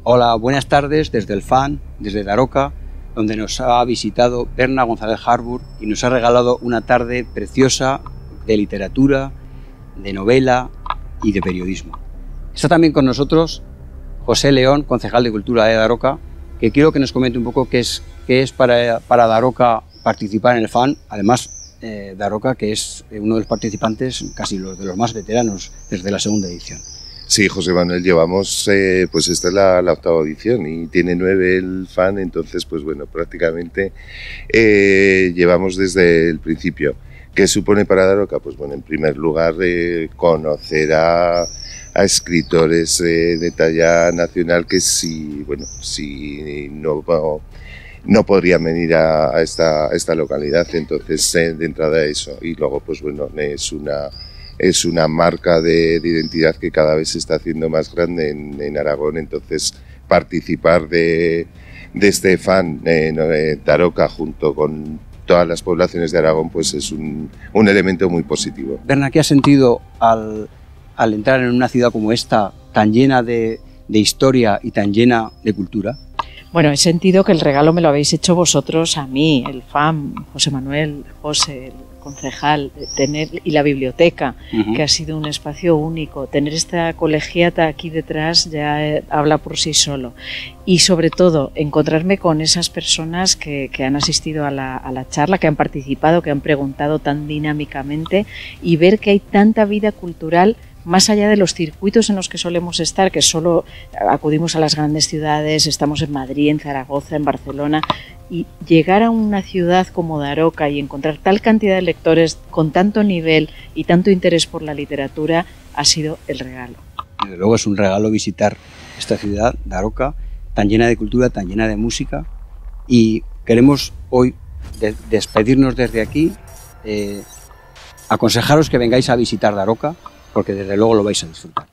Hola, buenas tardes desde el FAN, desde Daroca, donde nos ha visitado Berna González Harbour y nos ha regalado una tarde preciosa de literatura, de novela y de periodismo. Está también con nosotros José León, concejal de Cultura de Daroca, que quiero que nos comente un poco qué es para Daroca participar en el FAN. Además, Daroca, que es uno de los participantes, casi de los más veteranos desde la segunda edición. Sí, José Manuel, llevamos, pues esta es la octava edición y tiene 9 el FAN, entonces pues bueno, prácticamente llevamos desde el principio. ¿Qué supone para Daroca? Pues bueno, en primer lugar conocer a escritores de talla nacional que si no podrían venir a esta localidad, entonces de entrada eso, y luego pues bueno, es una marca de identidad que cada vez se está haciendo más grande en Aragón, entonces participar de este FAN Daroca junto con todas las poblaciones de Aragón pues es un elemento muy positivo. Berna, ¿qué has sentido al entrar en una ciudad como esta, tan llena de historia y tan llena de cultura? Bueno, he sentido que el regalo me lo habéis hecho vosotros a mí, el FAN, José Manuel, José, el concejal, y la biblioteca, que ha sido un espacio único. Tener esta colegiata aquí detrás ya habla por sí solo. Y sobre todo, encontrarme con esas personas que han asistido a la charla, que han participado, que han preguntado tan dinámicamente, y ver que hay tanta vida cultural más allá de los circuitos en los que solemos estar, que solo acudimos a las grandes ciudades, estamos en Madrid, en Zaragoza, en Barcelona, y llegar a una ciudad como Daroca y encontrar tal cantidad de lectores con tanto nivel y tanto interés por la literatura ha sido el regalo. Desde luego es un regalo visitar esta ciudad, Daroca, tan llena de cultura, tan llena de música, y queremos hoy despedirnos desde aquí, aconsejaros que vengáis a visitar Daroca, porque desde luego lo vais a disfrutar.